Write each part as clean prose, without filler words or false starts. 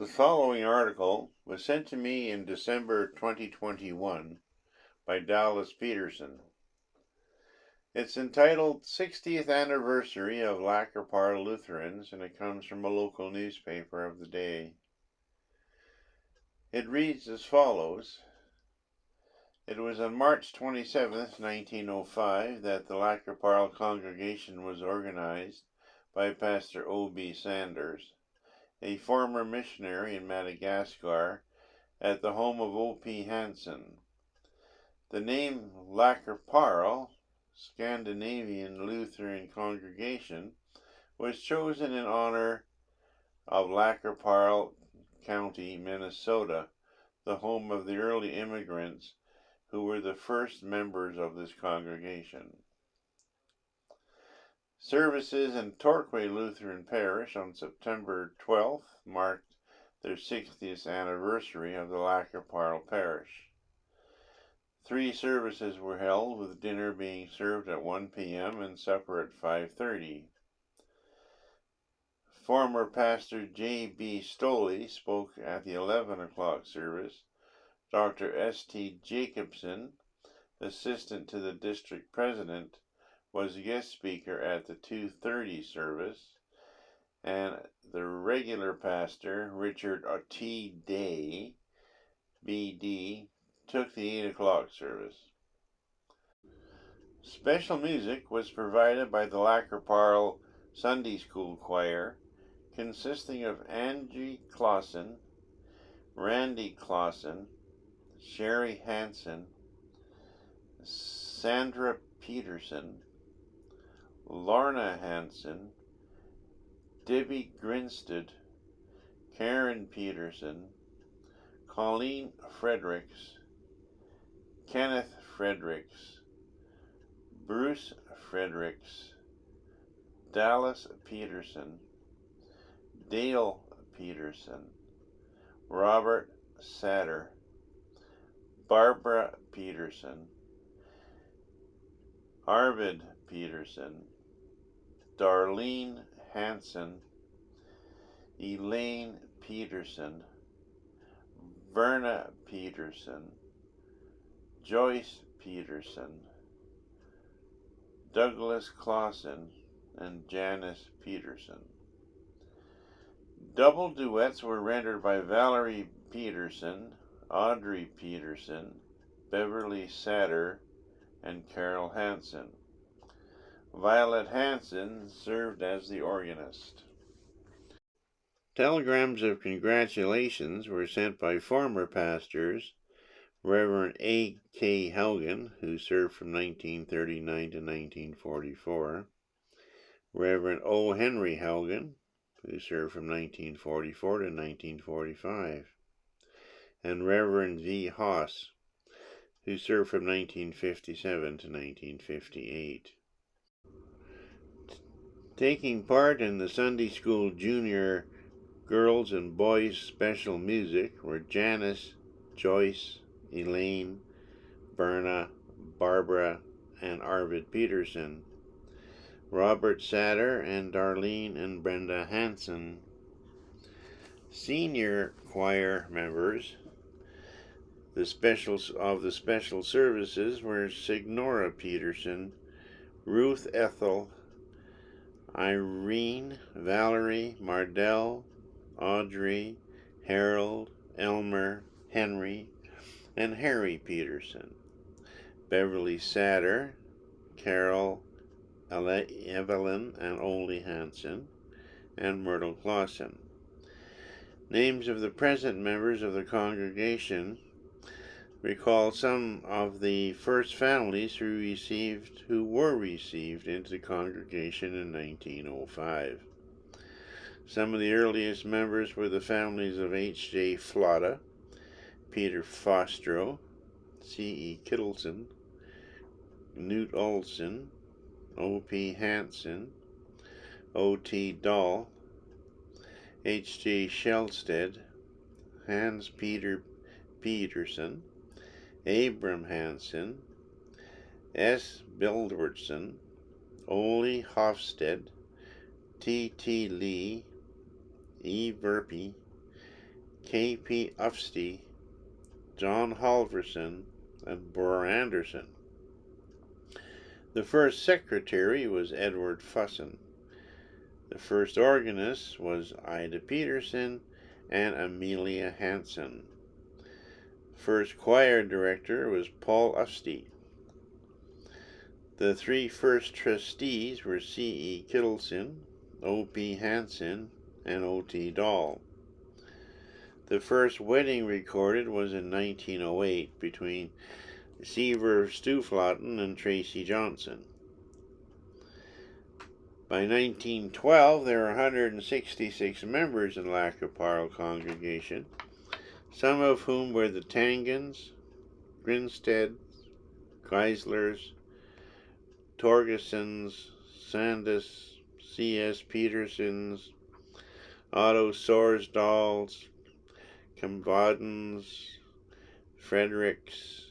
The following article was sent to me in December 2021 by Dallas Peterson. It's entitled 60th Anniversary of Lac Qui Parle Lutherans, and it comes from a local newspaper of the day. It reads as follows. It was on March 27, 1905, that the Lac Qui Parle congregation was organized by Pastor O.B. Sanders, a former missionary in Madagascar, at the home of O.P. Hansen. The name Lac Qui Parle, Scandinavian Lutheran Congregation, was chosen in honor of Lac Qui Parle County, Minnesota, the home of the early immigrants who were the first members of this congregation. Services in Torquay Lutheran Parish on September 12th marked their 60th anniversary of the Lac Qui Parle Parish. 3 services were held, with dinner being served at 1 p.m. and supper at 5:30. Former Pastor J.B. Stoley spoke at the 11 o'clock service. Dr. S.T. Jacobson, assistant to the district president, was guest speaker at the 2:30 service, and the regular pastor, Richard T. Day, B.D., took the 8 o'clock service. Special music was provided by the Lac Qui Parle Sunday School Choir, consisting of Angie Clausen, Randy Clausen, Sherry Hansen, Sandra Peterson, Lorna Hansen, Debbie Grinstead, Karen Peterson, Colleen Fredericks, Kenneth Fredericks, Bruce Fredericks, Dallas Peterson, Dale Peterson, Robert Satter, Barbara Peterson, Arvid Peterson, Darlene Hansen, Elaine Peterson, Verna Peterson, Joyce Peterson, Douglas Clausen, and Janice Peterson. Double duets were rendered by Valerie Peterson, Audrey Peterson, Beverly Satter, and Carol Hansen. Violet Hansen served as the organist. Telegrams of congratulations were sent by former pastors Reverend A. K. Haugen, who served from 1939 to 1944, Reverend O. Henry Haugen, who served from 1944 to 1945, and Reverend V. Haas, who served from 1957 to 1958. Taking part in the Sunday School Junior Girls and Boys Special Music were Janice, Joyce, Elaine, Berna, Barbara, and Arvid Peterson, Robert Satter, and Darlene and Brenda Hansen. Senior choir members the special services were Signora Peterson, Ruth Ethel, Irene, Valerie, Mardell, Audrey, Harold, Elmer, Henry, and Harry Peterson, Beverly Satter, Carol, Evelyn and Oldie Hansen, and Myrtle Clausen. Names of the present members of the congregation recall some of the first families who were received into the congregation in 1905. Some of the earliest members were the families of H.J. Flotta, Peter Fostro, C.E. Kittleson, Newt Olson, O.P. Hansen, O.T. Dahl, H.J. Shelsted, Hans Peter Peterson, Abram Hansen, S. Bildwertson, Ole Hofsted, T.T. Lee, E. Verpy, K.P. Ufsty, John Halverson, and Burr Anderson. The first secretary was Edward Fussin. The first organist was Ida Peterson and Amelia Hansen. First choir director was Paul Ufsty. The three first trustees were C.E. Kittleson, O.P. Hansen, and O.T. Dahl. The first wedding recorded was in 1908 between Seaver Stuflaten and Tracy Johnson. By 1912, there were 166 members in Lac Qui Parle congregation, some of whom were the Tangans, Grinsteads, Geislers, Torgesons, Sandus, C.S. Petersons, Otto Sorsdals, Camboddens, Fredericks,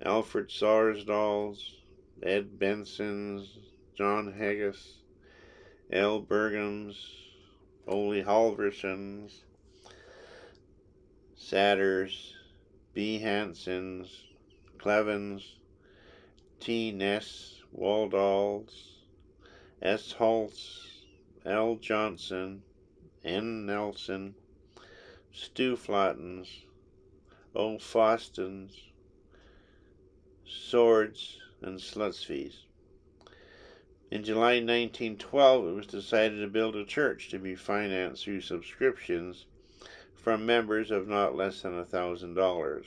Alfred Sorsdals, Ed Bensons, John Haggis, L. Bergams, Ole Halversons, Satters, B. Hansens, Clevens, T. Ness, Waldals, S. Holtz, L. Johnson, N. Nelson, Stu Flattens, O. Fostens, Swords, and Slutsfees. In July 1912, it was decided to build a church to be financed through subscriptions from members of not less than $1,000.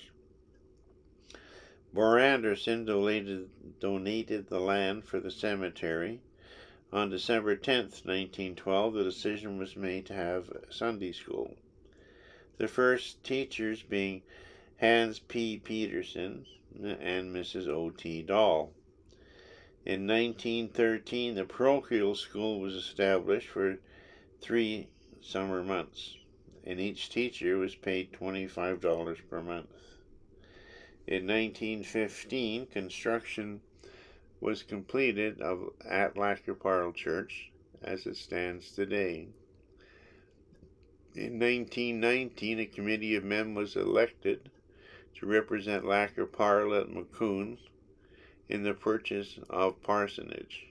Burr Anderson donated the land for the cemetery. On December 10, 1912, the decision was made to have Sunday school. The first teachers being Hans P. Peterson and Mrs. O.T. Dahl. In 1913, the parochial school was established for 3 summer months, and each teacher was paid $25 per month. In 1915, construction was completed at Lac Qui Parle Church as it stands today. In 1919, a committee of men was elected to represent Lac Qui Parle at Macon in the purchase of parsonage.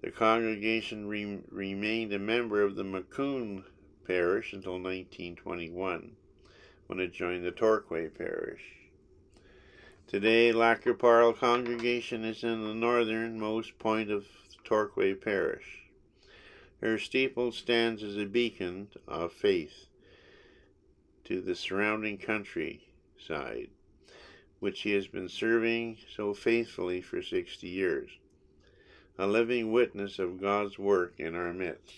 The congregation remained a member of the Macon parish until 1921, when it joined the Torquay parish. Today, Lac Qui Parle congregation is in the northernmost point of Torquay parish. Her steeple stands as a beacon of faith to the surrounding countryside, which he has been serving so faithfully for 60 years, a living witness of God's work in our midst.